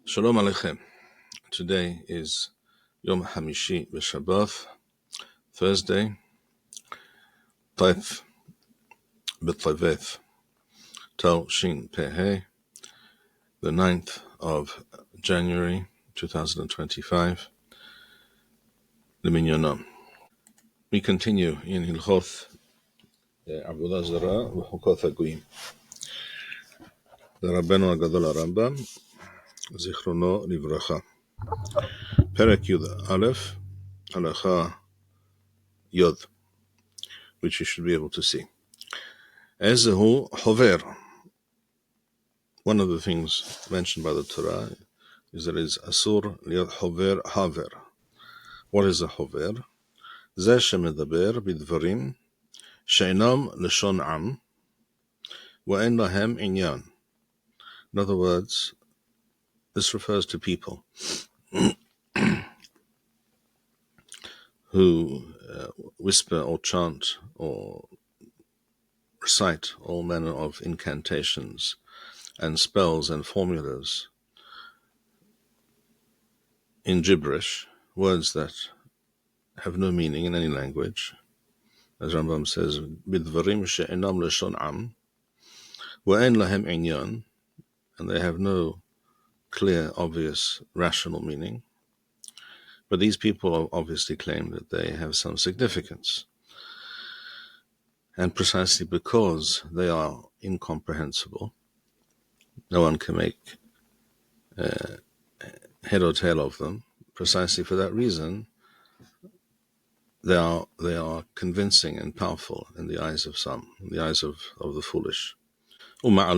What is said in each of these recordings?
Shalom Aleichem. Today is Yom Hamishi B'Shabbat, Thursday, Taif B'Taveth, Tal Shin Pehei, the 9th of January 2025, L'Minyanam. We continue in Hilchot Avoda Zarah V'Chokot HaGoyim. The Rabbeinu HaGadol Rambam, Zichrono Livracha. Perek Yud Aleph, Halacha Yod, which you should be able to see. Ezehu Hover. One of the things mentioned by the Torah is that it's Asur Liat Hover Haver. What is a Hover? Zeh shemedaber bidvarim she'inam leshon am wa'en lahem inyan. In other words, this refers to people who whisper or chant or recite all manner of incantations and spells and formulas in gibberish, words that have no meaning in any language. As Rambam says, bidvarim she'inam leshon am wa'en lahem inyan, and they have no clear, obvious, rational meaning. But these people obviously claim that they have some significance. And precisely because they are incomprehensible, no one can make head or tail of them. Precisely for that reason, they are convincing and powerful in the eyes of some, in the eyes of the foolish. Now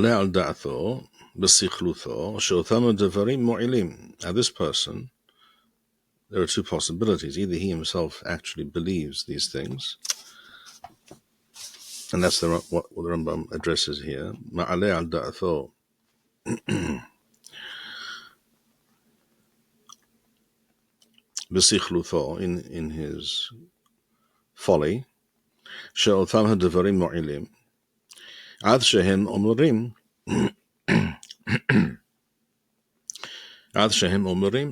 this person, there are two possibilities. Either he himself actually believes these things, and that's what the Rambam addresses here. In his folly, she'otam ha'devarim mo'ilim, ad shehem omerim,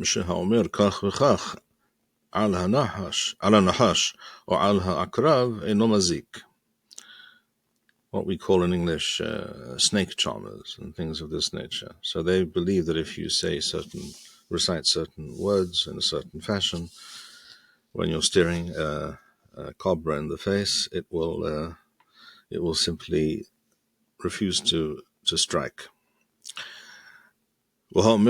she'haomer kach v'chach al ha'nahash or al ha'akrav eino mazik. What we call in English snake charmers and things of this nature. So they believe that if you recite certain words in a certain fashion, when you're staring a cobra in the face, it will simply refuse to strike. And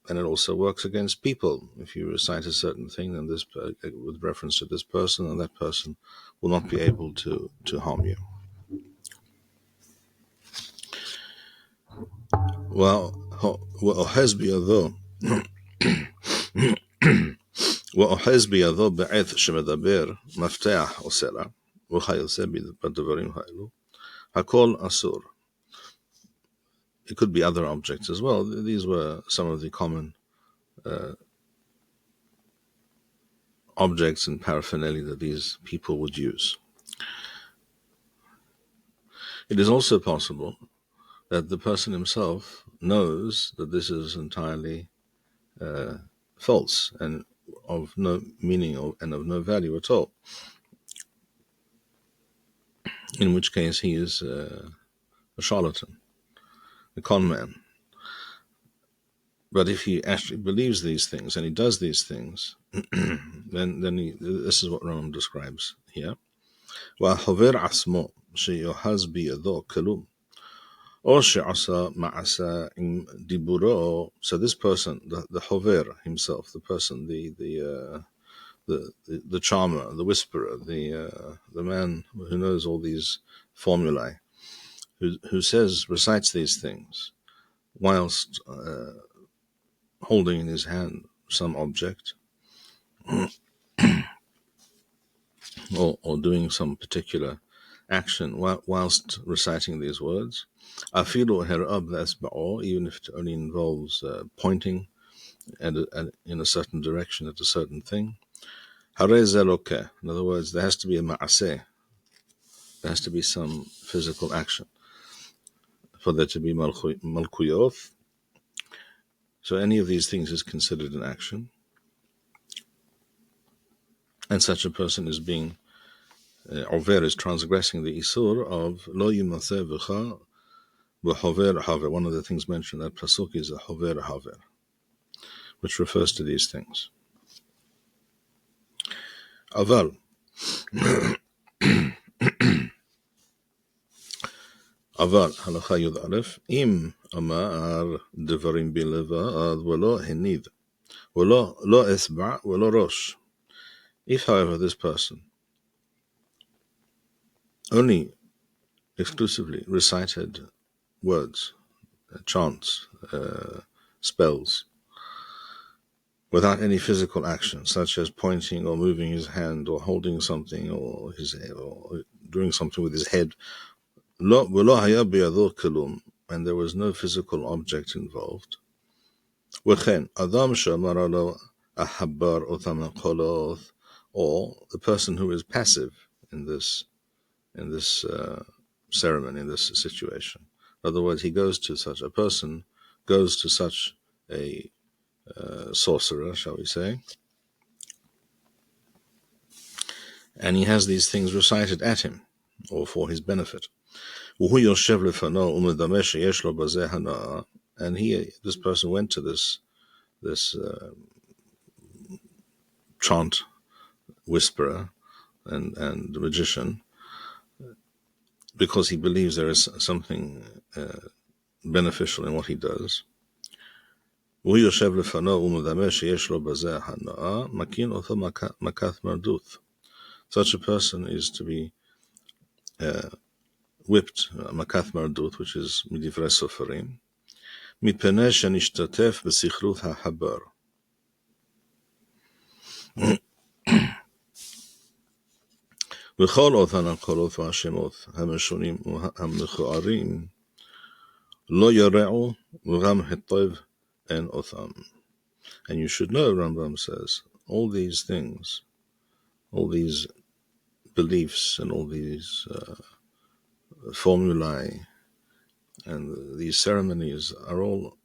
it also works against people. If you recite a certain thing, and this with reference to this person, and that person will not be able to harm you. وأحز בידו בעת שמדבר מפתח או סלע וכיוצא בדברים האלו הכל אסור. It could be other objects as well. These were some of the common objects and paraphernalia that these people would use. It is also possible that the person himself knows that this is entirely false and of no meaning and of no value at all, in which case he is a charlatan, a con man. But if he actually believes these things and he does these things, then this is what Rambam describes here. وَحَوِرْ عَصْمُ شَيُحَزْ بِيَدُو كَلُوم or she'asa ma'asa im diburo. So this person, the hover himself, the person, the charmer, the whisperer, the man who knows all these formulae, who recites these things, whilst holding in his hand some object, or doing some particular action whilst reciting these words. Afilu herab v'esba'o, even if it only involves pointing in a certain direction at a certain thing. Harei ze lokeh. In other words, there has to be a ma'aseh There has to be some physical action for there to be malkuyoth. So any of these things is considered an action, and such a person is being over, is transgressing the isur of lo yimaseh v'cha v'hover haver. One of the things mentioned in that pasuk is a hover haver, which refers to these things. Aval. אבל הלכה י"א, אם אמר דברים בלבד ולא הניד, לא אצבע ולא ראש. If, however, this person only exclusively recited words, chants, spells, without any physical action, such as pointing or moving his hand or holding something or doing something with his head, ולא היה בידו כלום, and there was no physical object involved. וכן, אדם שאמר לו החבר אותם הקולות, or the person who is passive in this ceremony, in this situation. In other words, a person goes to such a sorcerer, shall we say, and he has these things recited at him, or for his benefit. והוא יושב לפניו ומדמה שיש לו בזה הנאה, and this person went to this chant whisperer and magician because he believes there is something beneficial in what he does. והוא יושב לפניו ומדמה שיש לו בזה הנאה, מכין אותו מכת מרדות. Such a person is to be whipped, מכת מרדות, which is מדברי סופרים, מפני שנשתתף בסכלות החבר. וכל אותן הקולות והשמות המשונים והמכוערים לא ירעו וגם היטב אין אותם. And you should know, Rambam says, all these things, all these beliefs and all these formulae and these ceremonies are all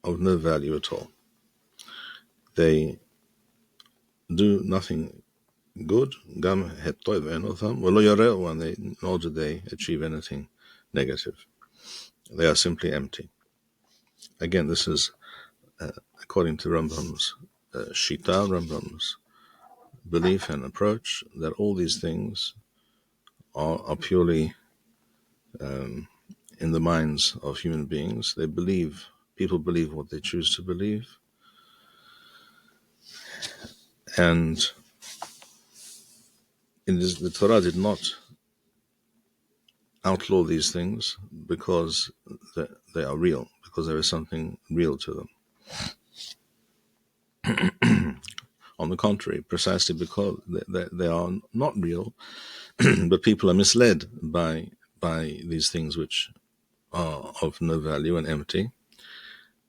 of no value at all. They do nothing good, gam hetoiv enotham, nor do they achieve anything negative. They are simply empty. Again, this is according to Rambam's Shita, Rambam's belief and approach, that all these things are purely in the minds of human beings. People believe what they choose to believe, and the Torah did not outlaw these things because they are real, because there is something real to them. On the contrary, precisely because they are not real, but people are misled by these things which are of no value and empty,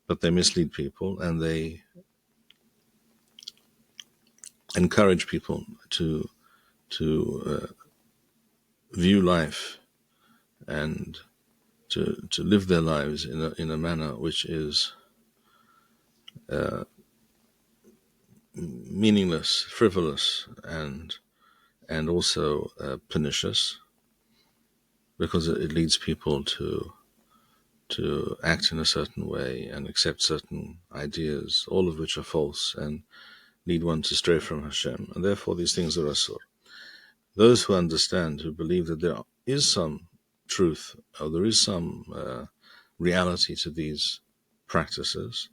but they mislead people and they encourage people to view life and to live their lives in a manner which is meaningless, frivolous, and also pernicious, because it leads people to act in a certain way and accept certain ideas, all of which are false and lead one to stray from Hashem. And therefore these things are asur. Those who understand, who believe that there is some truth, or there is some reality to these practices,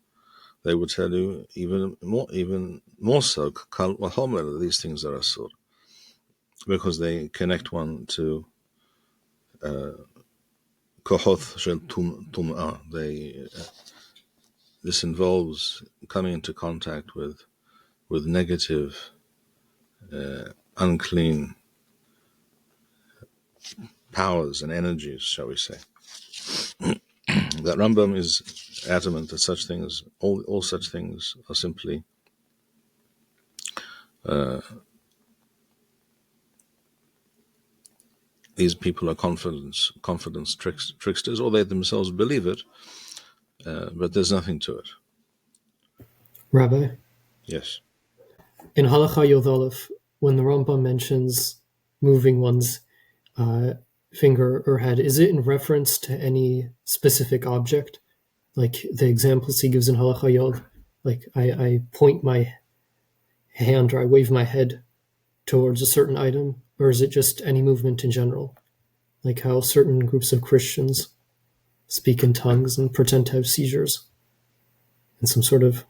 they would tell you even more so, kal v'chomer, these things are asur, because they connect one to kohoth shel tum'ah. This involves coming into contact with negative, unclean powers and energies, shall we say. That Rambam is adamant that such things, all such things, are simply these people are confidence tricksters, or they themselves believe it, but there's nothing to it. Rabbi? Yes. In Halacha Yod Aleph, when the Rambam mentions moving one's finger or head, is it in reference to any specific object? Like the examples he gives in Halacha Yod, like I point my hand or I wave my head towards a certain item, or is it just any movement in general? Like how certain groups of Christians speak in tongues and pretend to have seizures and some sort of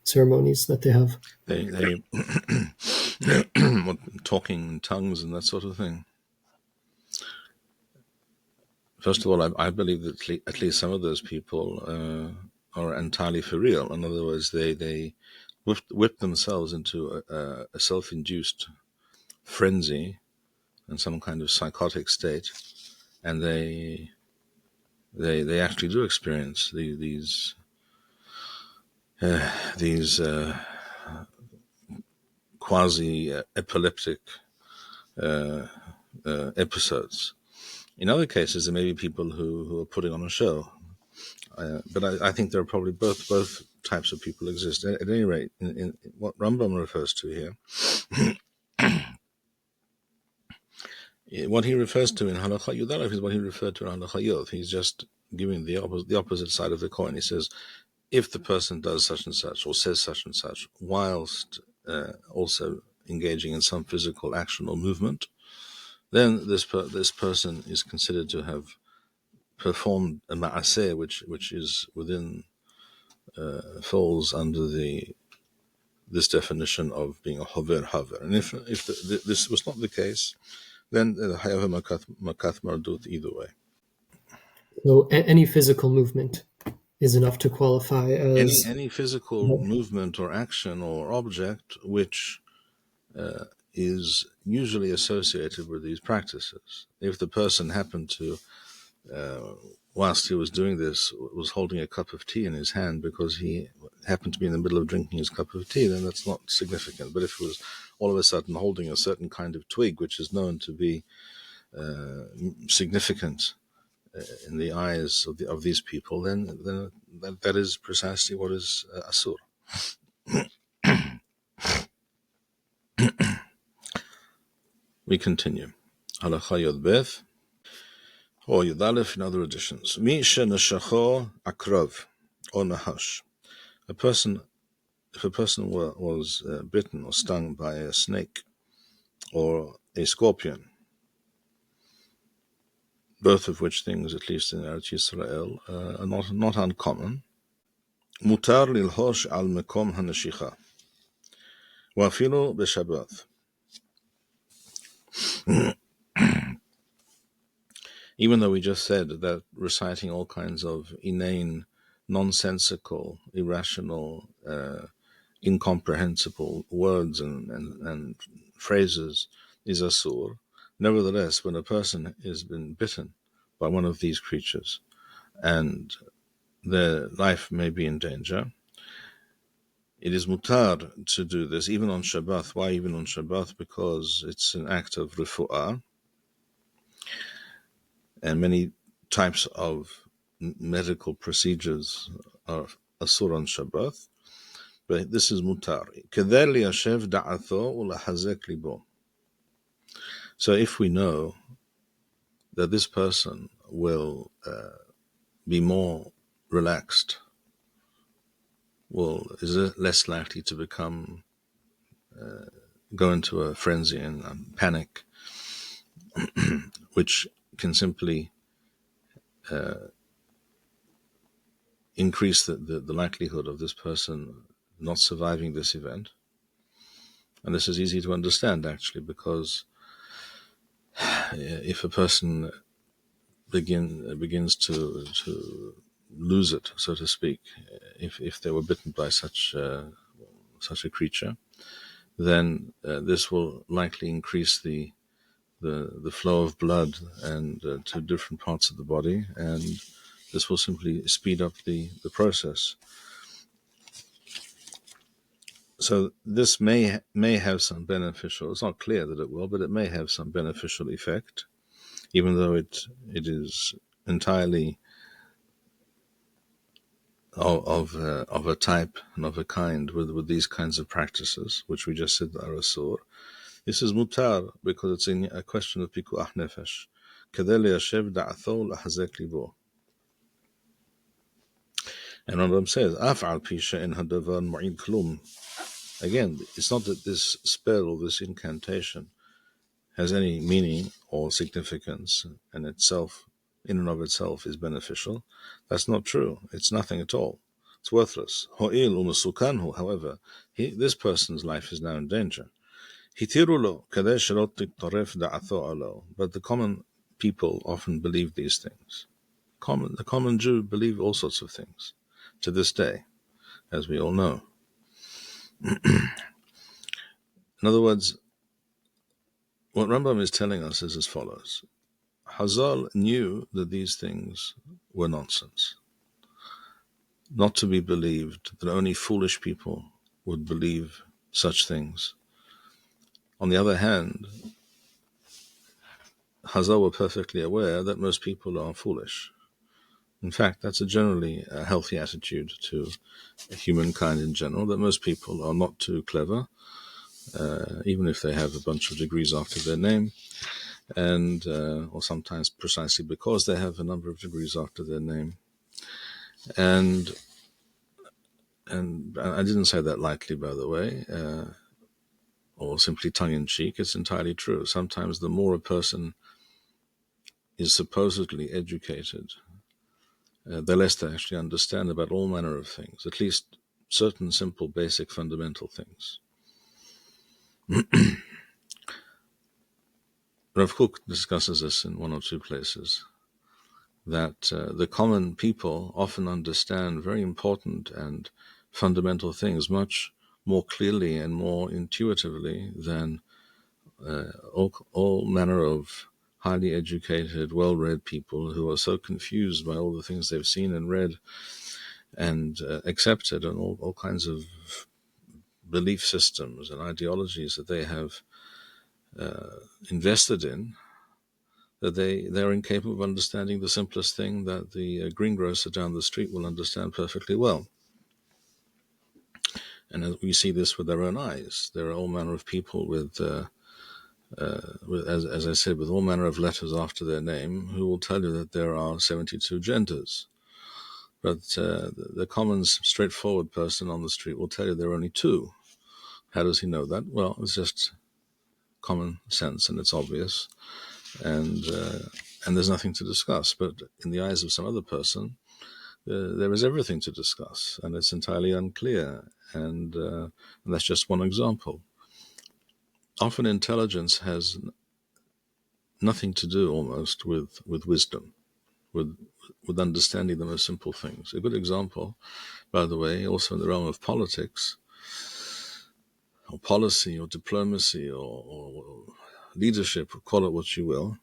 ceremonies that they have. They talking in tongues and that sort of thing. First of all, I believe that at least some of those people are entirely for real. In other words, they whip themselves into a self-induced frenzy and some kind of psychotic state, and they actually do experience these quasi-epileptic episodes. In other cases, there may be people who are putting on a show, but I think there are probably both types of people exist. At any rate, in what Rambam refers to here, what he refers to in Halakha Yudalef is what he referred to in Halakha Yod. He's just giving the opposite side of the coin. He says, if the person does such and such or says such and such, whilst also engaging in some physical action or movement, then this person is considered to have performed a ma'aseh, which is within falls under this definition of being a hover. And if this was not the case, then the hayav makath mardut either way. So any physical movement is enough to qualify as any physical movement or action or object which is usually associated with these practices. If the person happened to, whilst he was doing this, was holding a cup of tea in his hand because he happened to be in the middle of drinking his cup of tea, then that's not significant. But if it was all of a sudden holding a certain kind of twig, which is known to be significant in the eyes of these people, then that is precisely what is asur. We continue. Halacha Yod Beth or Yod Aleph in other editions. Mi shenashacho akrav or nahash. If a person was bitten or stung by a snake or a scorpion, both of which things, at least in Eretz Yisrael, are not uncommon. Mutar lilhosh al mekom hanashicha, wa'afilu b'Shabbat. Even though we just said that reciting all kinds of inane, nonsensical, irrational, incomprehensible words and phrases is asur, nevertheless, when a person has been bitten by one of these creatures and their life may be in danger, it is mutar to do this, even on Shabbat. Why even on Shabbat? Because it's an act of refu'ah, and many types of medical procedures are asur on Shabbat, but this is mutar. So if we know that this person will be more relaxed, is less likely to go into a frenzy and panic, which can simply increase the likelihood of this person not surviving this event. And this is easy to understand, actually, because if a person begins to lose it, so to speak, if they were bitten by such a creature, then this will likely increase the flow of blood and to different parts of the body, and this will simply speed up the process. So this may have some beneficial, it's not clear that it will, but it may have some beneficial effect. even though it is entirely of a type and of a kind with these kinds of practices, which we just said are asur. This is mutar because it's in a question of pikuach nefesh. Kedei liyashev da'atho lahazek libo. And Rambam says, Af'al pi she'en hadavar mu'id klum. Again, it's not that this spell or this incantation has any meaning or significance and itself, in and of itself, is beneficial. That's not true. It's nothing at all. It's worthless. Ho'il u'masukanhu, however, this person's life is now in danger. Hitiru lo kadeh shelot tiktoref da'atho alo. But the common people often believe these things. The common Jew believe all sorts of things to this day, as we all know. In other words, what Rambam is telling us is as follows. Hazal knew that these things were nonsense, not to be believed, that only foolish people would believe such things. On the other hand, Hazal were perfectly aware that most people are foolish. In fact, that's generally a healthy attitude to humankind in general, that most people are not too clever, even if they have a bunch of degrees after their name, and or sometimes precisely because they have a number of degrees after their name. And I didn't say that lightly, by the way, or simply tongue-in-cheek. It's entirely true. Sometimes the more a person is supposedly educated, the less they actually understand about all manner of things, at least certain simple, basic, fundamental things. Rav Kook discusses this in one or two places, that the common people often understand very important and fundamental things much more clearly and more intuitively than all manner of highly educated, well-read people who are so confused by all the things they've seen and read and accepted, and all kinds of belief systems and ideologies that they have invested in, that they're incapable of understanding the simplest thing that the greengrocer down the street will understand perfectly well. And we see this with our own eyes. There are all manner of people with as I said, with all manner of letters after their name, who will tell you that there are 72 genders. But the common, straightforward person on the street will tell you there are only two. How does he know that? Well, it's just common sense, and it's obvious, and there's nothing to discuss. But in the eyes of some other person, there is everything to discuss, and it's entirely unclear. And that's just one example. Often intelligence has nothing to do almost with wisdom, with understanding the most simple things. A good example, by the way, also in the realm of politics, or policy, or diplomacy, or leadership, call it what you will.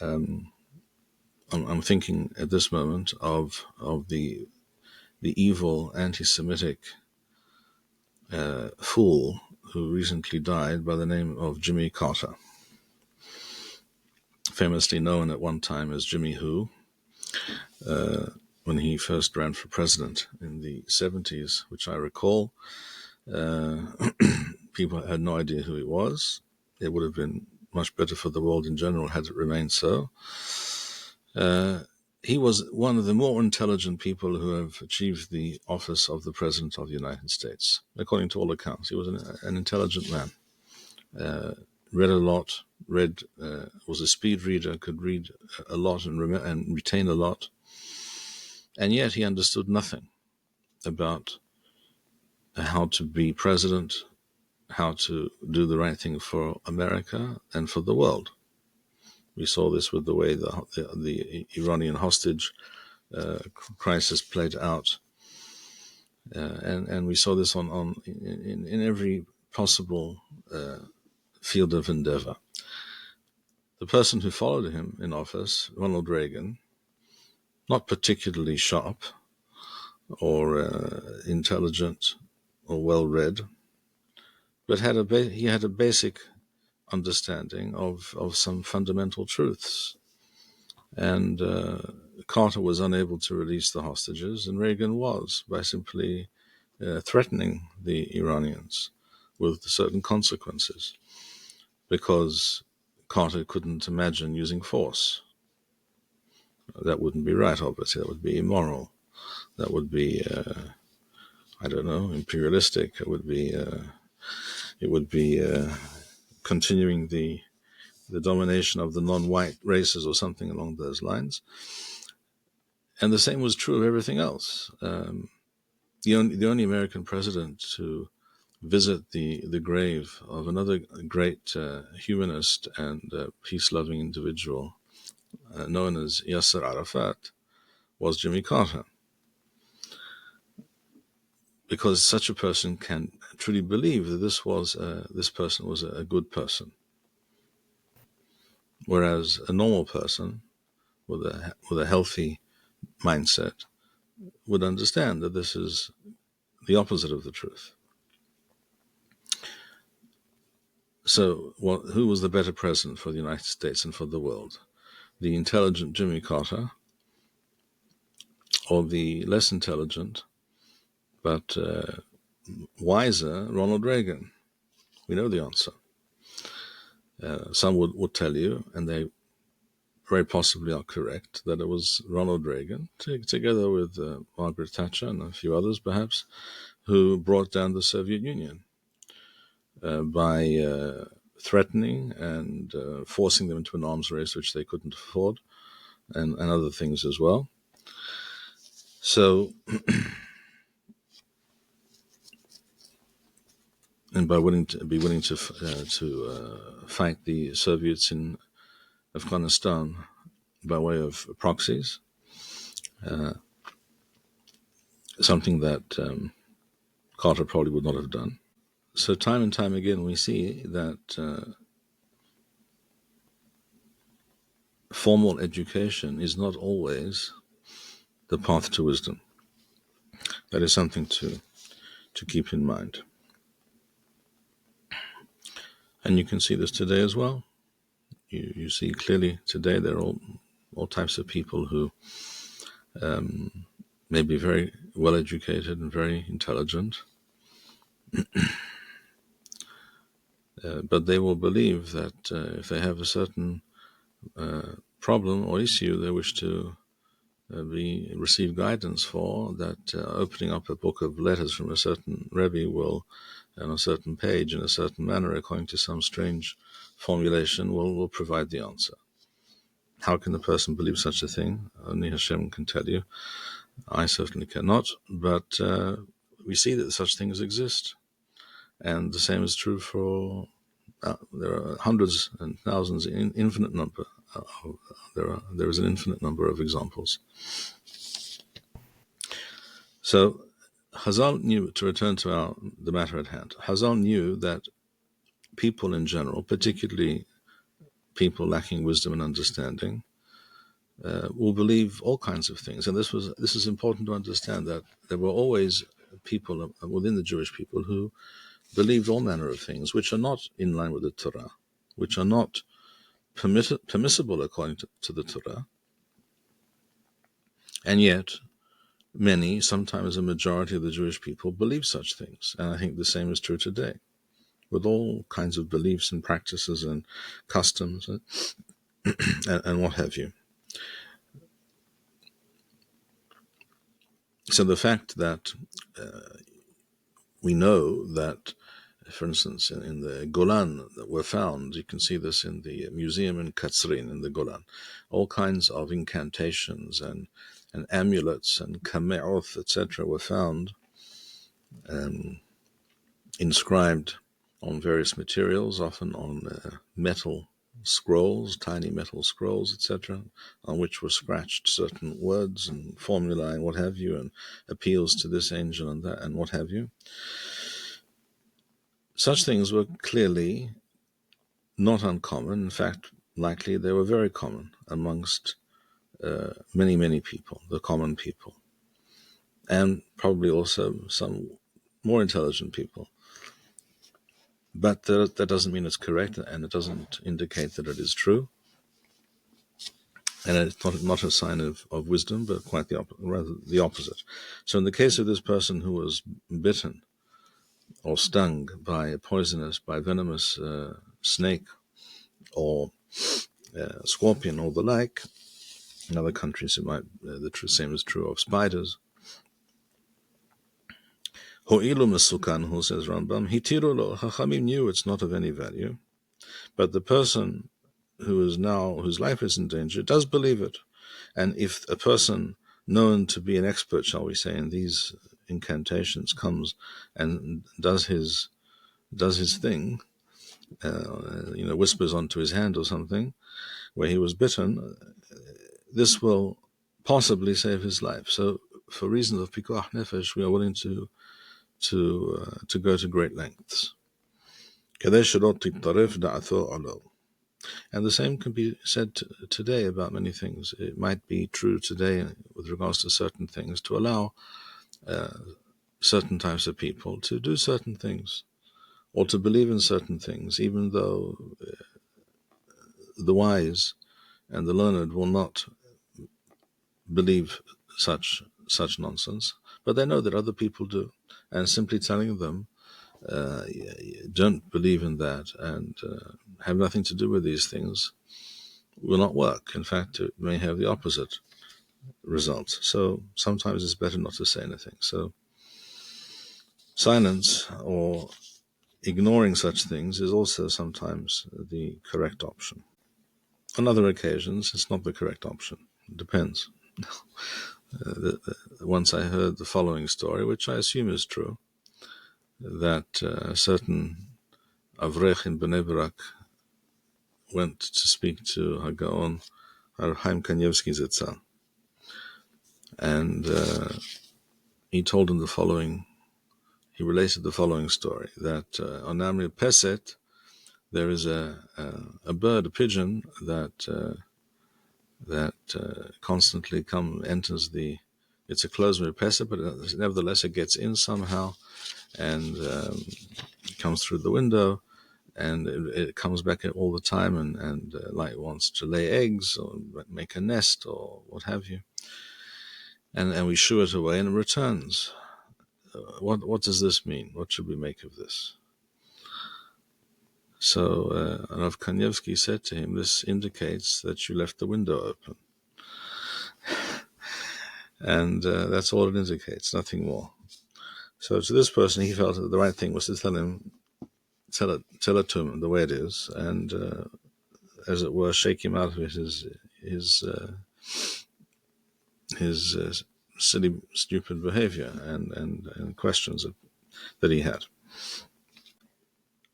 I'm thinking at this moment of the evil anti-Semitic fool who recently died by the name of Jimmy Carter, famously known at one time as Jimmy Who, when he first ran for president in the 70s, which I recall. People had no idea who he was. It would have been much better for the world in general had it remained so. He was one of the more intelligent people who have achieved the office of the President of the United States, according to all accounts. He was an intelligent man. Read a lot, was a speed reader, could read a lot and retain a lot. And yet he understood nothing about how to be president, how to do the right thing for America and for the world. We saw this with the way the Iranian hostage crisis played out, and we saw this in every possible field of endeavor. The person who followed him in office, Ronald Reagan, not particularly sharp or intelligent or well-read, but he had a basic understanding of some fundamental truths. And Carter was unable to release the hostages, and Reagan was, by simply threatening the Iranians with certain consequences, because Carter couldn't imagine using force. That wouldn't be right, obviously. That would be immoral. That would be, imperialistic. It would be continuing the domination of the non-white races or something along those lines. And the same was true of everything else. The only American president to visit the grave of another great humanist and peace-loving individual known as Yasser Arafat was Jimmy Carter, because such a person can truly believe that this person was a good person, whereas a normal person with a healthy mindset would understand that this is the opposite of the truth. So, who was the better president for the United States and for the world? The intelligent Jimmy Carter, or the less intelligent but wiser Ronald Reagan? We know the answer. Some would tell you, and they very possibly are correct, that it was Ronald Reagan, together with Margaret Thatcher and a few others perhaps, who brought down the Soviet Union by threatening and forcing them into an arms race which they couldn't afford, and other things as well. So, and by willing to fight the Soviets in Afghanistan by way of proxies, something that Carter probably would not have done. So time and time again we see that formal education is not always the path to wisdom. That is something to keep in mind. And you can see this today as well. You see clearly today there are all types of people who may be very well educated and very intelligent, but they will believe that if they have a certain problem or issue they wish to receive guidance for, that opening up a book of letters from a certain Rebbe will, on a certain page, in a certain manner, according to some strange formulation, will provide the answer. How can the person believe such a thing? Only Hashem can tell you. I certainly cannot, but we see that such things exist. And the same is true for, there are hundreds and thousands, infinite number. There is an infinite number of examples. So Chazal knew, to return to the matter at hand, Chazal knew that people in general, particularly people lacking wisdom and understanding, will believe all kinds of things. And this is important to understand, that there were always people within the Jewish people who believed all manner of things which are not in line with the Torah, which are not permissible according to the Torah. And yet, many, sometimes a majority of the Jewish people believe such things. And I think the same is true today, with all kinds of beliefs and practices and customs and what have you. So the fact that we know that, for instance, in the Golan that were found, you can see this in the museum in Katzrin in the Golan, all kinds of incantations and amulets and kame'oth, etc., were found inscribed on various materials, often on metal scrolls, tiny metal scrolls, etc., on which were scratched certain words and formulae and what have you, and appeals to this angel and that and what have you. Such things were clearly not uncommon. In fact, likely they were very common amongst many, many people, the common people, and probably also some more intelligent people. But that doesn't mean it's correct, and it doesn't indicate that it is true. And it's not a sign of wisdom, but quite rather the opposite. So in the case of this person who was bitten or stung by a venomous snake or scorpion or the like, in other countries it might the same is true of spiders. Ho'ilu mesukanhu, says Rambam, hitiru lo, Chachamim knew it's not of any value, but the person whose life is in danger does believe it. And if a person known to be an expert, shall we say, in these incantations comes and does his thing, whispers onto his hand or something where he was bitten, this will possibly save his life. So for reasons of pikuach nefesh, we are willing to go to great lengths. And the same can be said today about many things. It might be true today with regards to certain things to allow certain types of people to do certain things or to believe in certain things, even though the wise and the learned will not believe such nonsense, but they know that other people do, and simply telling them don't believe in that and have nothing to do with these things will not work. In fact, it may have the opposite result. So sometimes it's better not to say anything. So silence or ignoring such things is also sometimes the correct option. On other occasions, it's not the correct option. It depends. Once I heard the following story, which I assume is true, that a certain Avrech in Bnei Brak went to speak to Hagaon Bar-Hayim Kanievsky Zitzal, and he told him he related the following story, that on Amri Peset there is a bird, a pigeon, that constantly enters it's a closed Peset, but nevertheless it gets in somehow and comes through the window, and it comes back all the time and like wants to lay eggs or make a nest or what have you. And we shoo it away and it returns. What does this mean? What should we make of this? So Rav Kanievsky said to him, this indicates that you left the window open. And that's all it indicates, nothing more. So to this person, he felt that the right thing was to tell it to him the way it is, and as it were, shake him out of his silly, stupid behavior and questions that he had.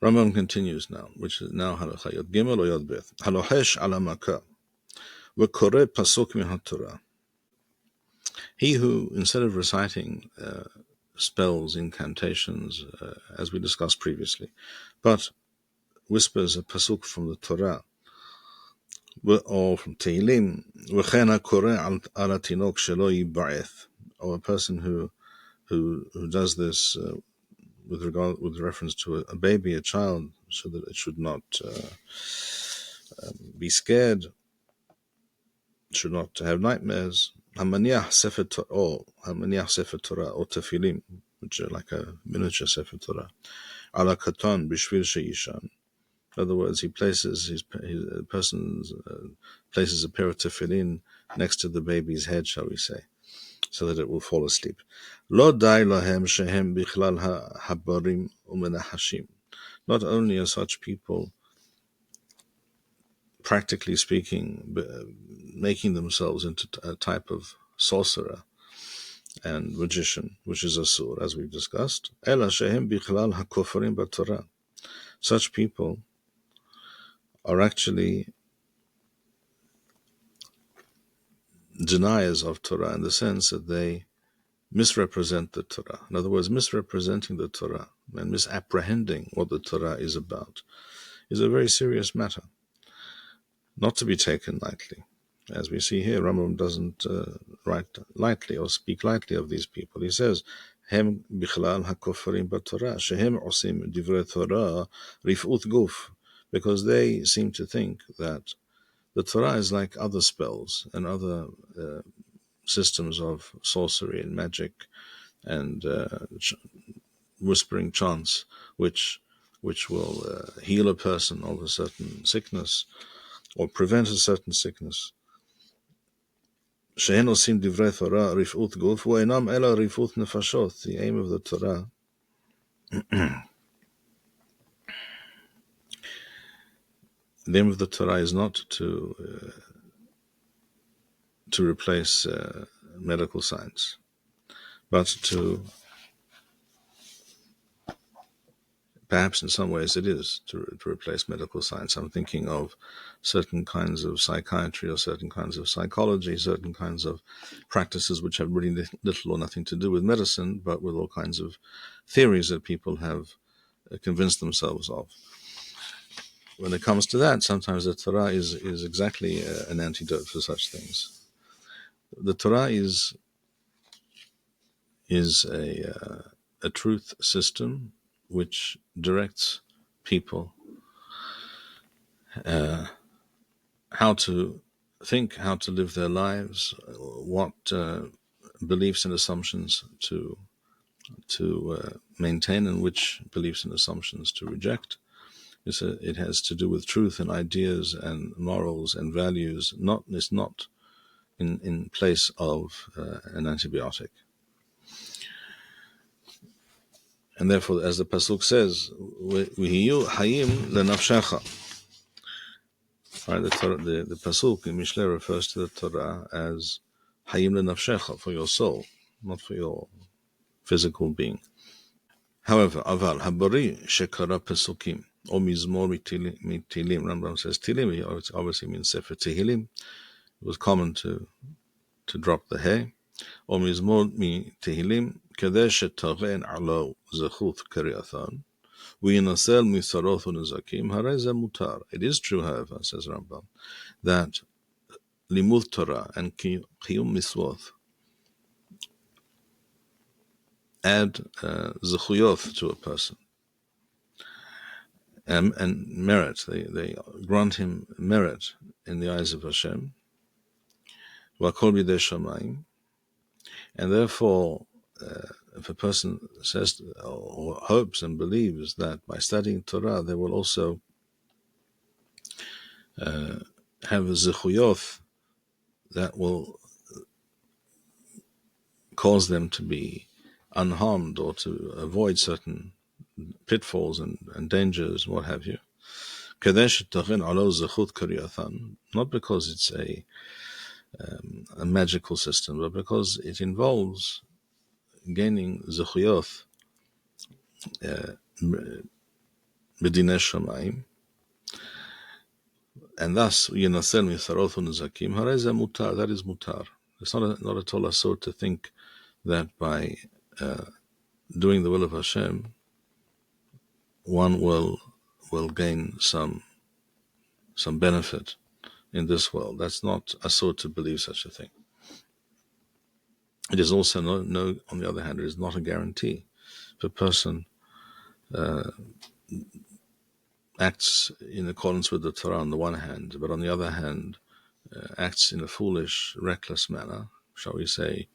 Rambam continues now, which is now Halacha Yod Gimel or Yod Beth. Halohesh ala makah v'koreh pasuk min haTorah. He who, instead of reciting spells, incantations, as we discussed previously, but whispers a pasuk from the Torah, or from Tehillim, v'chen hakoreh ala tinok shelo yiba'eth, or a person who does this with reference to a baby, a child, so that it should not be scared, should not have nightmares. Hamaniach Sefer Torah or Tefillim, which are like a miniature Sefer Torah. Ala Katan Bishvil Sheishan. In other words, he places places a pair of tefillin next to the baby's head, shall we say, so that it will fall asleep. Lo dai lahem shehem bichlal habarim umenachashim. Not only are such people, practically speaking, making themselves into a type of sorcerer and magician, which is asur, as we've discussed. Ela shehem bichlal hakofrim b'Torah. Such people are actually deniers of Torah in the sense that they misrepresent the Torah. In other words, misrepresenting the Torah and misapprehending what the Torah is about is a very serious matter, not to be taken lightly. As we see here, Rambam doesn't write lightly or speak lightly of these people. He says, הם בכלל הכופרים בתורה, שהם עושים דברי תורה רפאות גוף, because they seem to think that the Torah is like other spells and other systems of sorcery and magic and whispering chants, which will heal a person of a certain sickness or prevent a certain sickness. שאין עושים דברי תורה רפאות גוף ואינם אלא רפאות נפשות. The aim of the Torah is not to replace medical science, but to, perhaps in some ways it is to replace medical science. I'm thinking of certain kinds of psychiatry or certain kinds of psychology, certain kinds of practices which have really little or nothing to do with medicine, but with all kinds of theories that people have convinced themselves of. When it comes to that, sometimes the Torah is exactly an antidote for such things. The Torah is a truth system which directs people how to think, how to live their lives, what beliefs and assumptions to maintain and which beliefs and assumptions to reject. It has to do with truth and ideas and morals and values. It's not in place of an antibiotic. And therefore, as the pasuk says, "V'hiyu hayim lenafshecha." Right, the pasuk in Mishneh refers to the Torah as hayim lenafshecha, for your soul, not for your physical being. However, aval habari shekara pasukim or mizmor mitilim. Rambam says tilim. It obviously means sefer Tehillim. It was common to drop the hay. Or mizmor mitehillim kadeh shetaren alo zechut kariathan. V'yinasel misaroth u'nezakim harei ze mutar. It is true, however, says Rambam, that limud Torah and kiyum miswoth add zechuyot to a person and merit. They grant him merit in the eyes of Hashem. V'akol b'dei shamayim. And therefore, if a person says or hopes and believes that by studying Torah they will also have a zechuyot that will cause them to be unharmed or to avoid certain pitfalls and dangers and what have you. Not because it's a magical system, but because it involves gaining zechuyot b'dinei shamayim, and thus yinasel mitharoth u'nezakim harei ze mutar. That is mutar. It's not at all a sort to think that by doing the will of Hashem, one will gain some benefit in this world. That's not a sort to believe such a thing. It is also no. On the other hand, it is not a guarantee. If a person acts in accordance with the Torah on the one hand, but on the other hand acts in a foolish, reckless manner, shall we say,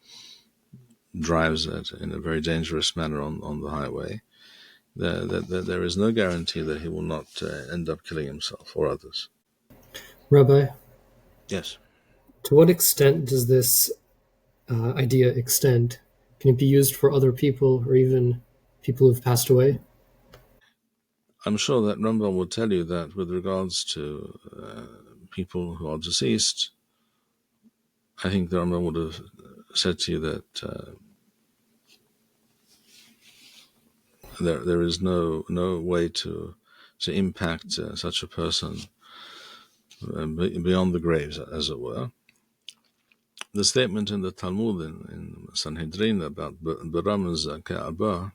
drives it in a very dangerous manner on the highway, there is no guarantee that he will not end up killing himself or others. Rabbi? Yes. To what extent does this idea extend? Can it be used for other people or even people who've passed away? I'm sure that Rambam will tell you that with regards to people who are deceased, I think the Rambam would have said to you that there is no way to impact such a person beyond the graves, as it were. The statement in the Talmud in Sanhedrin about B'ramaz Ka'abah,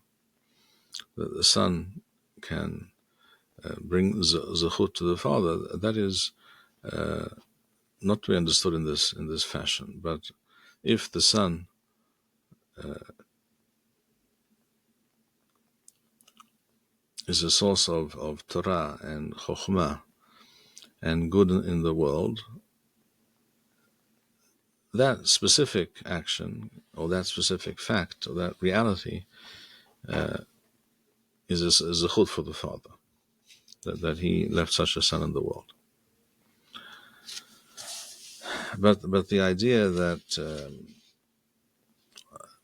that the son can bring zechut to the father, that is not to be understood in this fashion. But if the son is a source of Torah and Chokhmah and good in the world, that specific action or that specific fact or that reality is a chut for the Father, that He left such a Son in the world. But the idea that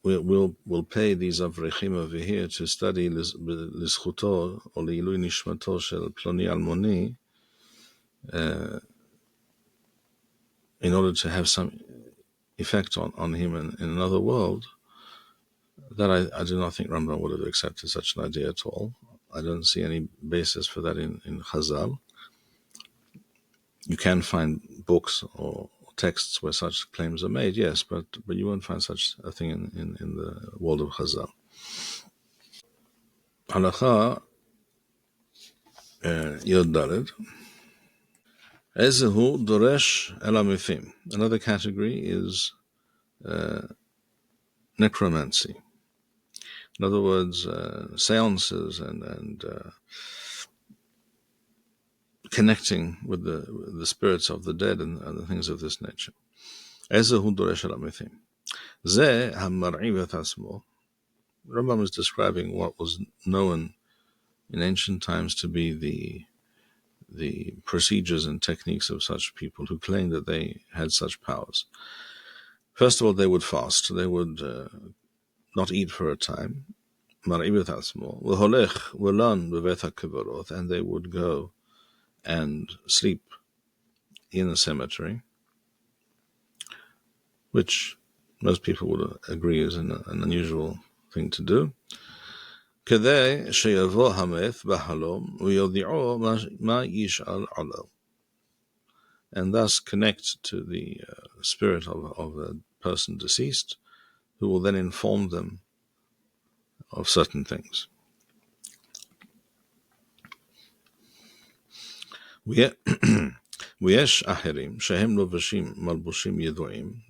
we'll pay these avrechim over here to study lizchuto or leilui nishmato shel ploni almoni in order to have some effect on him in another world, that I do not think Rambam would have accepted such an idea at all. I don't see any basis for that in Chazal. You can find books or texts where such claims are made, yes, but you won't find such a thing in the world of Chazal. Halacha Yod Daled. Ezehu Doresh Elamifim. Another category is necromancy. In other words, séances and connecting with the spirits of the dead and the things of this nature. Ezehu Doresh Elamifim. Zeh HaMar'i V'Tasmo. Rambam is describing what was known in ancient times to be the procedures and techniques of such people who claimed that they had such powers. First of all, they would fast. They would not eat for a time. And they would go and sleep in a cemetery, which most people would agree is an unusual thing to do. And thus connect to the spirit of a person deceased, who will then inform them of certain things. There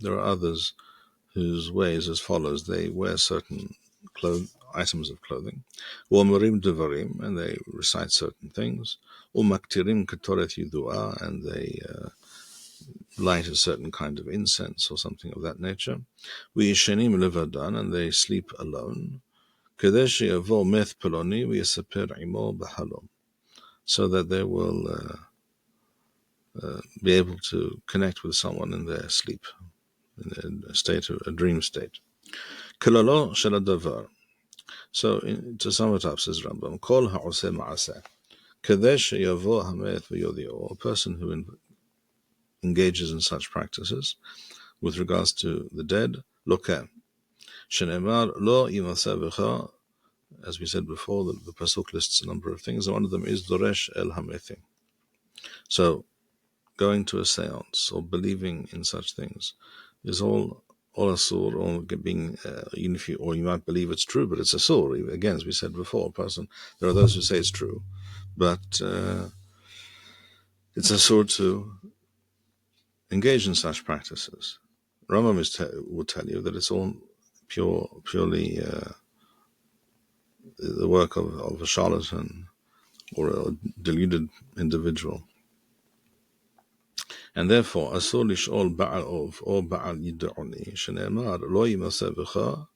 are others whose way is as follows. They wear certain items of clothing, and they recite certain things, and they light a certain kind of incense or something of that nature. And they sleep alone, so that they will be able to connect with someone in their sleep, in a dream state. So to sum it up, says Rambam, Kol ha'oseh ma'aseh, kadesh yavo ha'meit v'yodio, a person who engages in such practices with regards to the dead, lokeh, shenemar lo yimaseh v'cha, as we said before, the pasuk lists a number of things, and one of them is doresh el ha'meitim. So going to a séance or believing in such things is all asur, or being or you might believe it's true, but it's asur. Again, as we said before, there are those who say it's true, but it's asur to engage in such practices. Rambam would tell you that it's all purely the work of a charlatan or a deluded individual. And therefore, asur lish'ol ba'al ov or ba'al yid'uni, shene'emar lo yimaseh v'cha,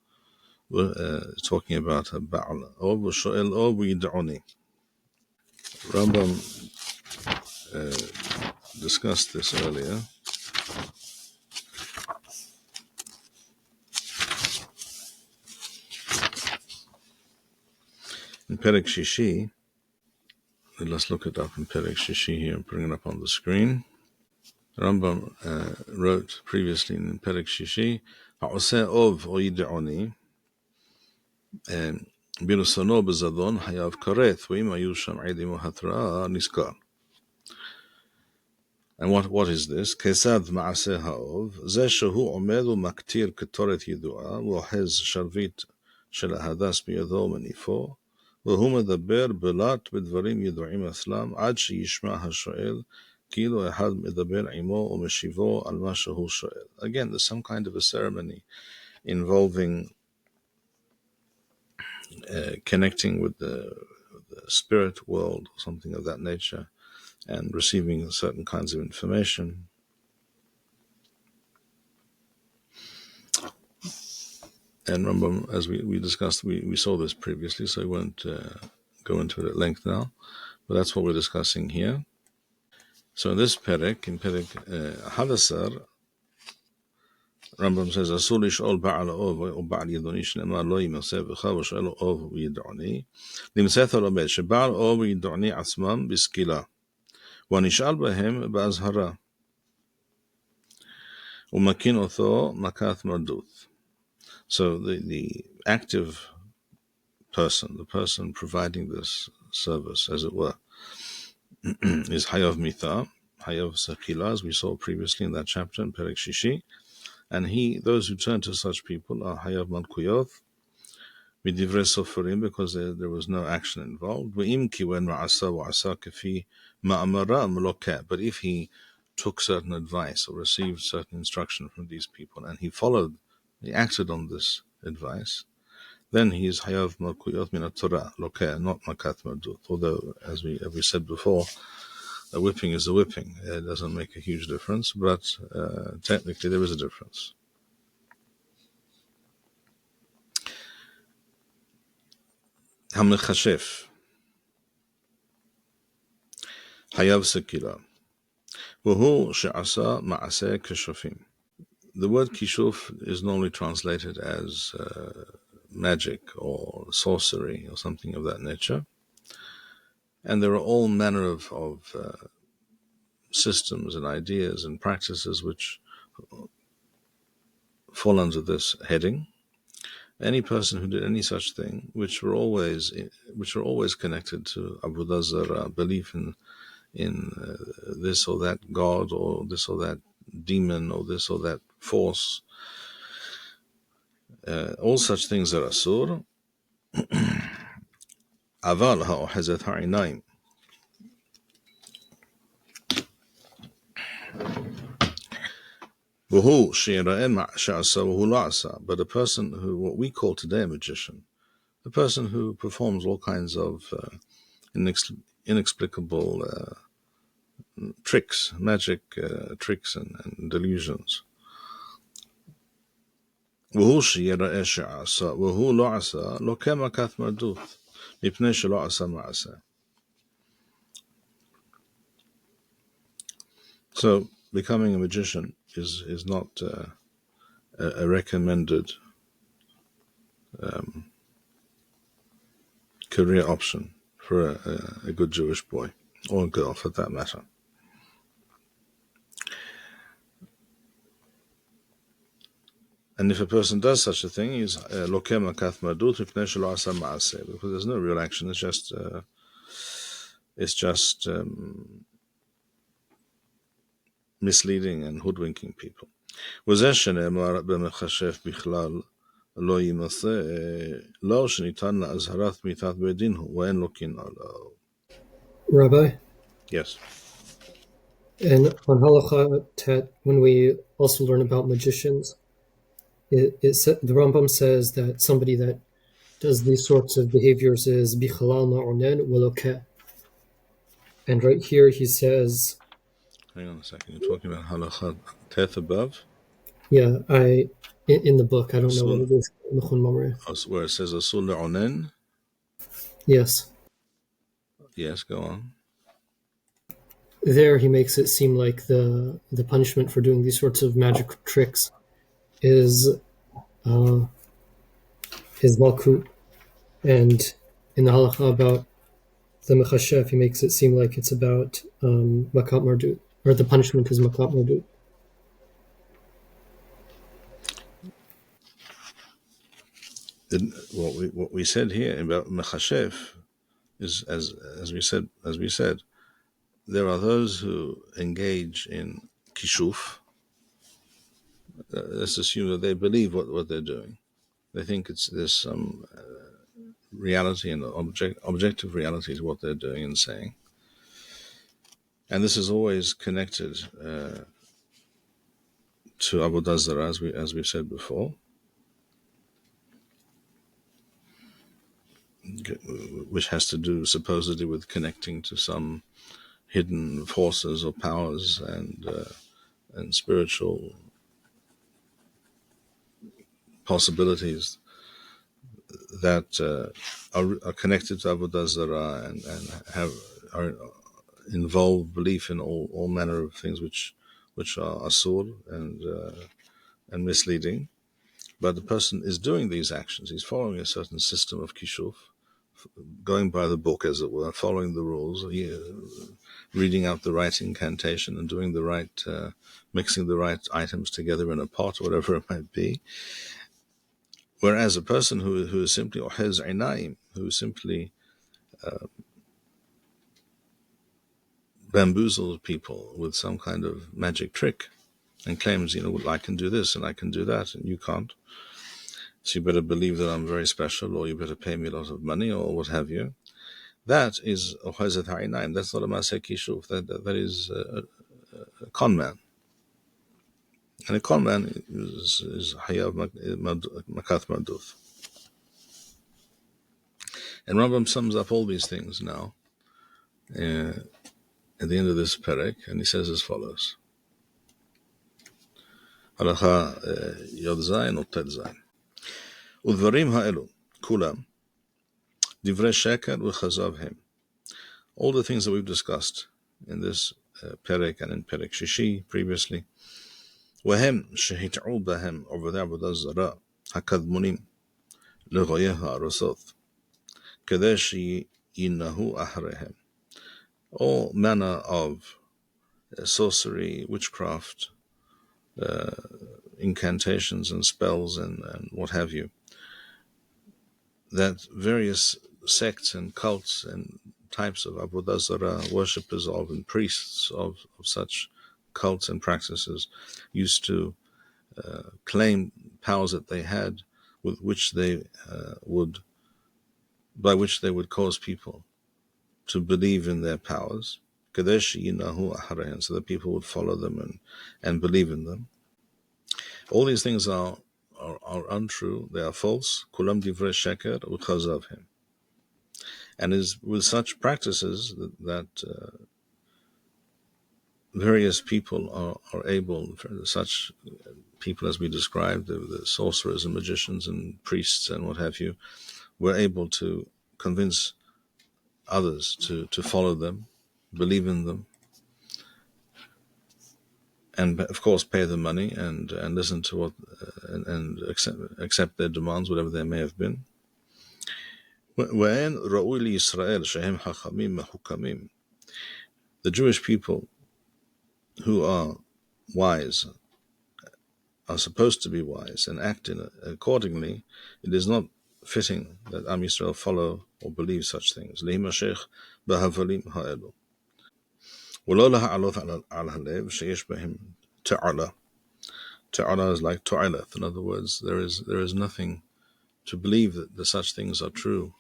talking about a ba'al ov v'sho'el ov yid'uni. Rambam discussed this earlier. In Perek Shishi, let's look it up in Perek Shishi here and bring it up on the screen. Rambam wrote previously in Perek Shishi, ha'oseh ov o yid'uni, birsono b'zadon hayav karet, v'im hayu sham edim ha'atra niskar. And what is this? Kesad ma'aseh ha'ov, zeh shehu omed u'maktir ketoret yidua, v'ohez sharvit shel hadas biyado menifo, והוא מדבר בלט בדברים ידועים אצלם עד שישמע השואל כאילו אחד מדבר עמו ומשיבו על מה שהוא שואל. Again, there's some kind of a ceremony involving connecting with the the spirit world or something of that nature, and receiving certain kinds of information. And Rambam, as we discussed, we saw this previously, so I won't go into it at length now, but that's what we're discussing here. So in this perek, in perek Hadasar, Rambam says, "Asul ishol ba'al ov or ba'al yidonish nema lo yimaseh v'cha v'shelo ov v'yidoni limseth olabed sheba'al ov v'yidoni asmam b'skila v'nishal b'hem ba'azhara u'makin otho makath marduth." So the active person, the person providing this service, as it were, is Hayav Mitha, Hayav Sakila, as we saw previously in that chapter in Perek Shishi. And those who turn to such people are Hayav Malkuyoth, Midivre Soferim, because there was no action involved. But if he took certain advice or received certain instruction from these people and he acted on this advice, then he is Hayav Malkuyoth Min Torah, Lokeh, not Makat Mardut. Although, as we said before, a whipping is a whipping. It doesn't make a huge difference, but technically there is a difference. Hamnechashef, Hayav Sekila, Wuhu She'asa Ma'aseh Kishufim. The word kishuf is normally translated as magic or sorcery or something of that nature. And there are all manner of systems and ideas and practices which fall under this heading. Any person who did any such thing, which are always connected to Avoda Zarah, belief in this or that god or this or that demon or this or that force, all such things are asur. Aval ha'ohezet ha'inayim. But a person who, what we call today a magician, a person who performs all kinds of inexplicable tricks, magic tricks and delusions. So becoming a magician is not a recommended career option for a good Jewish boy or girl, for that matter. And if a person does such a thing, he's lokem akath madut mipnei shelo asa ma'aseh, because there's no real action. It's just misleading and hoodwinking people. וזה שנאמר במחשב בכלל לא יימצא, לא שניתן לאזהרת מיתת בית דין הוא, ואין לו קנאה לו. Rabbi? Yes. And on Halacha Tet, when we also learn about magicians, the Rambam says that somebody that does these sorts of behaviors is bichalal ma'onen welokeh. And right here he says... Hang on a second, you're talking about Halacha Tet above? Yeah, in the book, I don't know what it is. Machon Mamre. Where it says Asul le'onen? Yes. Yes, go on. There he makes it seem like the punishment for doing these sorts of magic tricks is malkut. And in the halacha about the mechashef, he makes it seem like it's about makat mardut, or the punishment is makat mardut. What we said here about mechashef is as we said, there are those who engage in kishuf. Let's assume that they believe what they're doing. They think there's some reality and objective reality to what they're doing and saying. And this is always connected to Avoda Zarah, as we said before. which has to do supposedly with connecting to some hidden forces or powers and spiritual possibilities that are connected to Avoda Zarah and are involve belief in all manner of things which are asur and misleading. But the person is doing these actions. He's following a certain system of kishuf, going by the book, as it were, following the rules, reading out the right incantation and doing the right, mixing the right items together in a pot, or whatever it might be. Whereas a person who is simply ohez einaim, who simply bamboozles people with some kind of magic trick and claims, well, I can do this and I can do that and you can't. So you better believe that I'm very special, or you better pay me a lot of money, or what have you. That is ohezet ha'inaim. That's not a maseh kishuf. That is a con man. And a con man is hayav makat marduf. And Rambam sums up all these things now at the end of this perek, and he says as follows. Halacha yod zayin or tet zayin. Udvarim ha'elu kulam divrei sheker v'chazav hem. All the things that we've discussed in this perek and in perek shishi previously, وهم شهيتعوا بهم عبد عبد الزراء هكذمونيم لغاية الرصاث كذا شيء إنه أحرهم. All manner of sorcery, witchcraft, incantations and spells and what have you, that various sects and cults and types of Avoda Zarah, worshippers of and priests of such cults and practices used to claim powers that they had with which they by which they would cause people to believe in their powers, so that people would follow them and believe in them. All these things are untrue, they are false. Kulam divrei sheker u'chazav hem. And is with such practices that various people are able, such people as we described, the sorcerers and magicians and priests and what have you, were able to convince others to follow them, believe in them, and of course pay them money and listen to what and accept their demands, whatever they may have been. The Jewish people who are wise are supposed to be wise and act accordingly. It is not fitting that Am Yisrael follow or believe such things. Ta'ala is like to'ileth. In other words, there is nothing to believe that such things are true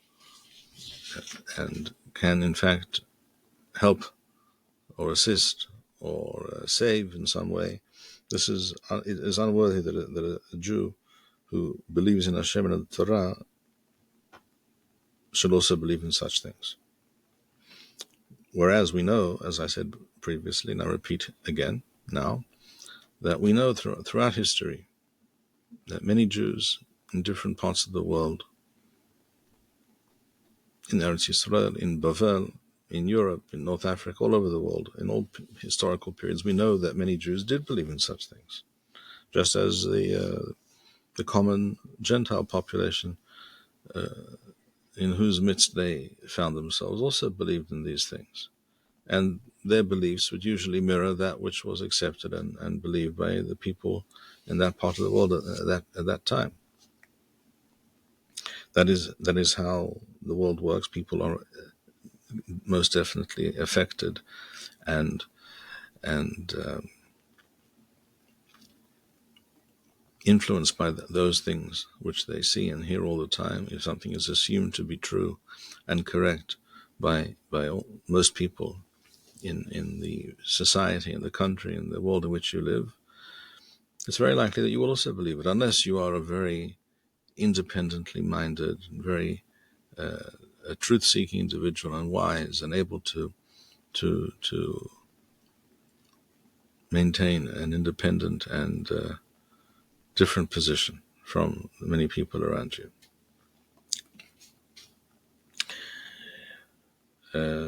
and can in fact help or assist or save in some way. It is unworthy that a Jew who believes in Hashem and the Torah should also believe in such things. Whereas we know, as I said previously, and I repeat again now, that we know throughout history that many Jews in different parts of the world, in Eretz Yisrael, in Bavel, in Europe, in North Africa, all over the world, in all historical periods, we know that many Jews did believe in such things, just as the common Gentile population in whose midst they found themselves also believed in these things. And their beliefs would usually mirror that which was accepted and believed by the people in that part of the world at that time. That is how the world works. People are most definitely affected and influenced by those things which they see and hear all the time. If something is assumed to be true and correct by most people in the society, in the country, in the world in which you live, it's very likely that you will also believe it, unless you are a very independently minded, very a truth-seeking individual and wise and able to maintain an independent and different position from many people around you.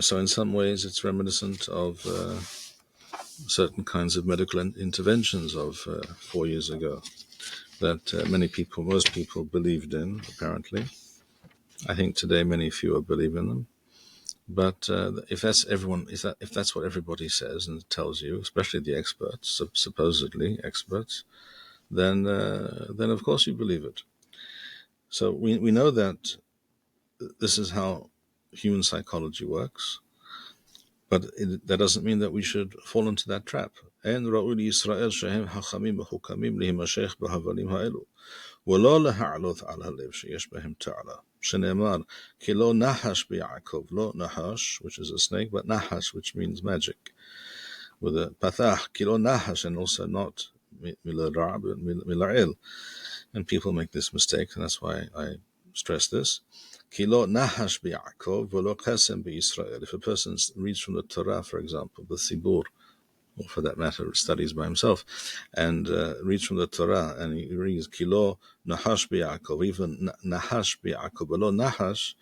So in some ways it's reminiscent of certain kinds of medical interventions of 4 years ago that most people believed in, apparently. I think today many fewer believe in them. But if that's what everybody says and tells you, especially the experts, supposedly experts, then of course you believe it. So we know that this is how human psychology works, but that doesn't mean that we should fall into that trap. ולא להעלות על הלב שיש בהם תעלה, שנאמר, כי לא נחש ביעקב, לא נחש, which is a snake, but nahash, which means magic, with a pathach, כי לא נחש, and also not mila'ra, but mila'il. And people make this mistake, and that's why I stress this. כי לא נחש ביעקב, ולא קסם בישראל. If a person reads from the Torah, for example, the Sibur, or for that matter, studies by himself, and reads from the Torah, and he reads Kilo Nahash B'Yaakov, even Nahash B'Yaakov, below Nahash,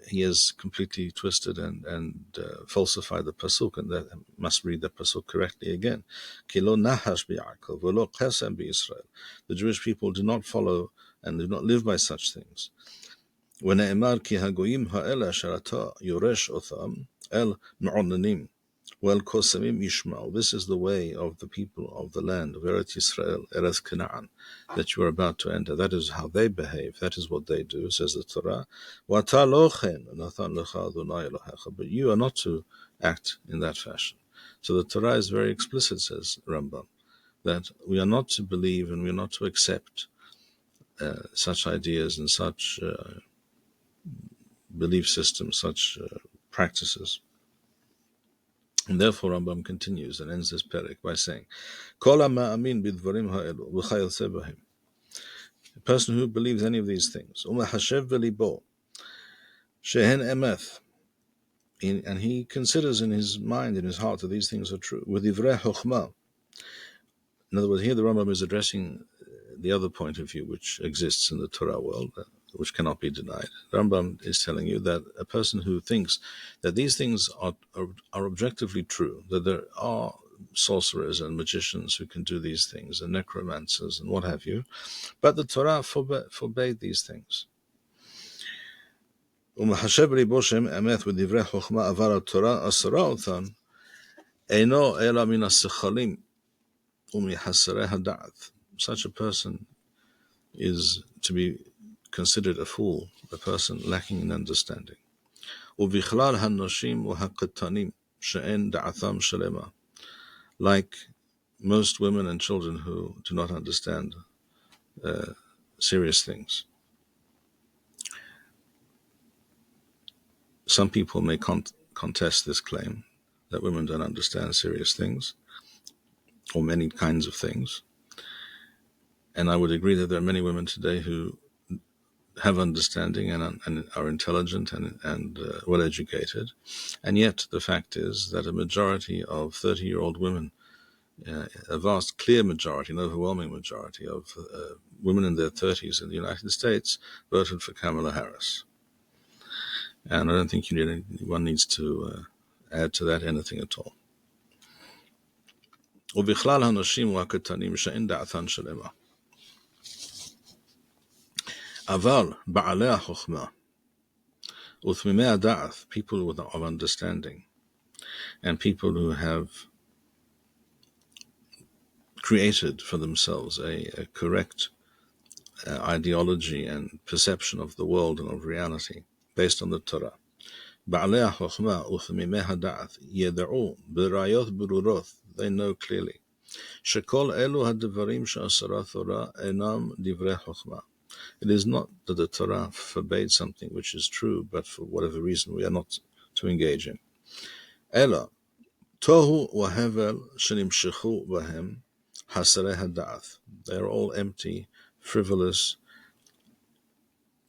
he has completely twisted and falsified the pasuk, and that must read the pasuk correctly again. Kilo Nahash B'Yaakov, below Chesem B'Yisrael. The Jewish people do not follow and do not live by such things. ונאמר כי הגויים האלה אשר אתה יורש אותם אל מעוננים. Well, kosamim Yishmael, this is the way of the people of the land of Eretz Yisrael, Eretz Canaan, that you are about to enter. That is how they behave. That is what they do, says the Torah. Wata lochen nathan lecha Adonai Elohecha, but you are not to act in that fashion. So the Torah is very explicit, says Rambam, that we are not to believe and we are not to accept such ideas and such belief systems, such practices. And therefore Rambam continues and ends this perek by saying, Kol ha'ma'amin bidvarim ha'elu v'chayotze b'hem. A person who believes any of these things, u'mahashev v'libo, shehen emeth, and he considers in his mind, in his heart, that these things are true, with divrei chokhmah. In other words, here the Rambam is addressing the other point of view which exists in the Torah world, which cannot be denied. Rambam is telling you that a person who thinks that these things are objectively true, that there are sorcerers and magicians who can do these things, and necromancers and what have you, but the Torah forbade these things. ומחשב ליבו שהם אמת ודברי חוכמה אבל התורה אסרה אותן, אינו אלא מן השכלים ומחסרי הדעת. Such a person is to be considered a fool, a person lacking in understanding. ובכלל הנשים והקטנים שאין דעתם שלמה, like most women and children who do not understand serious things. Some people may contest this claim that women don't understand serious things or many kinds of things. And I would agree that there are many women today who have understanding and are intelligent and well-educated. And yet the fact is that a majority of 30-year-old women, a vast, clear majority, an overwhelming majority of women in their 30s in the United States voted for Kamala Harris. And I don't think one needs to add to that anything at all. ובכלל הנשים והקטנים שאין דעתן שלמה. אבל בעלי החוכמה ותמימי הדעת, people of understanding, and people who have created for themselves a correct ideology and perception of the world and of reality based on the Torah. בעלי החוכמה ותמימי הדעת ידעו בראיות ברורות, they know clearly, שכל אלו הדברים שאסרה תורה אינם דברי חוכמה. It is not that the Torah forbade something which is true, but for whatever reason we are not to engage in. אלא תוהו והבל שנמשכו בהם חסרי הדעת. They are all empty, frivolous,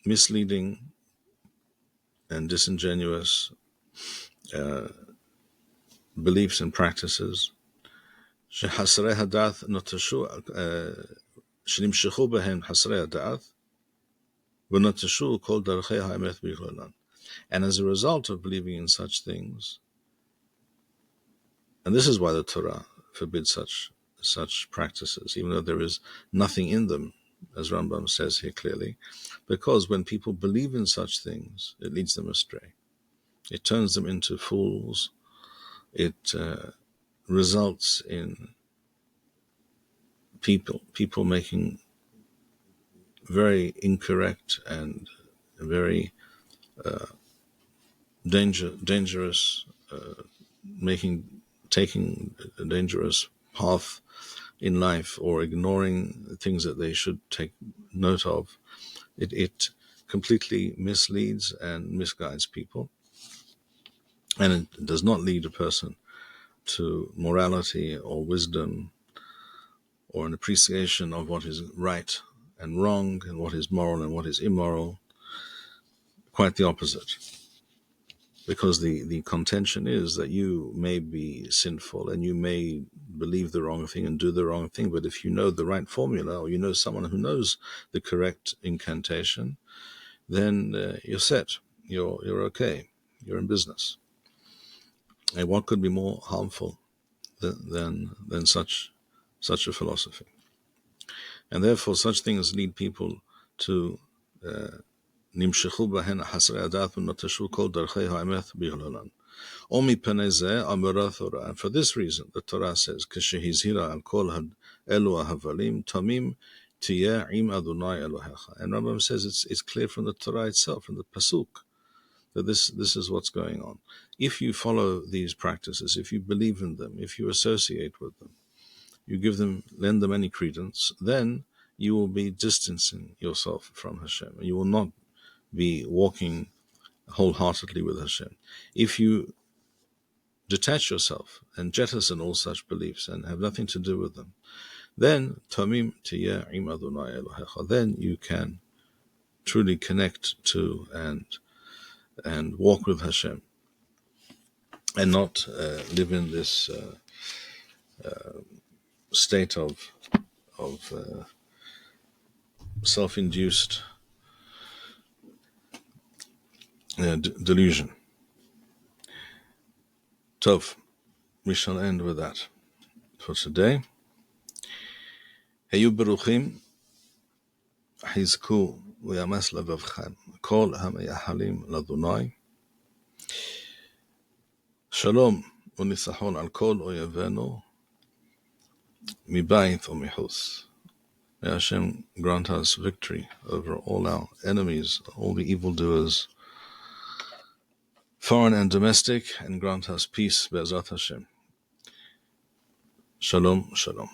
misleading and disingenuous beliefs and practices, שחסרי הדעת נטשו, שנמשכו בהם חסרי הדעת, ונטשו כל דרכי האמת בכללן. And as a result of believing in such things, and this is why the Torah forbids such practices, even though there is nothing in them, as Rambam says here clearly, because when people believe in such things, it leads them astray. It turns them into fools. It results in people making very incorrect and very dangerous, taking a dangerous path in life, or ignoring things that they should take note of. It completely misleads and misguides people, and it does not lead a person to morality or wisdom or an appreciation of what is right and wrong and what is moral and what is immoral. Quite the opposite. Because the contention is that you may be sinful and you may believe the wrong thing and do the wrong thing, but if you know the right formula, or you know someone who knows the correct incantation, then you're set. You're okay. You're in business. And what could be more harmful than such a philosophy? And therefore, such things lead people to נמשכו בהן חסרי הדעת ונטשו כל דרכי האמת בכללן. ומפני זה אמרה תורה. And for this reason, the Torah says, כשהזהירה על כל אלו ההבלים, תמים תהיה עם אדוני אלוהיך. And Rambam says it's clear from the Torah itself, from the Pasuk, that this is what's going on. If you follow these practices, if you believe in them, if you associate with them, you lend them any credence, then you will be distancing yourself from Hashem. You will not be walking wholeheartedly with Hashem. If you detach yourself and jettison all such beliefs and have nothing to do with them, then tamim tiyeh im Adonai Elohecha. Then you can truly connect to and walk with Hashem, and not live in this state of self-induced delusion. Tov, we shall end with that for today. Heyu beruchim, hizku v'yames levavchem, kol ha'meyahalim l'Adonai. Shalom u'nisachon al kol oyevenu, mibayit u'mihus. May Hashem grant us victory over all our enemies, all the evildoers, foreign and domestic, and grant us peace, Be'ezrat Hashem. Shalom, shalom.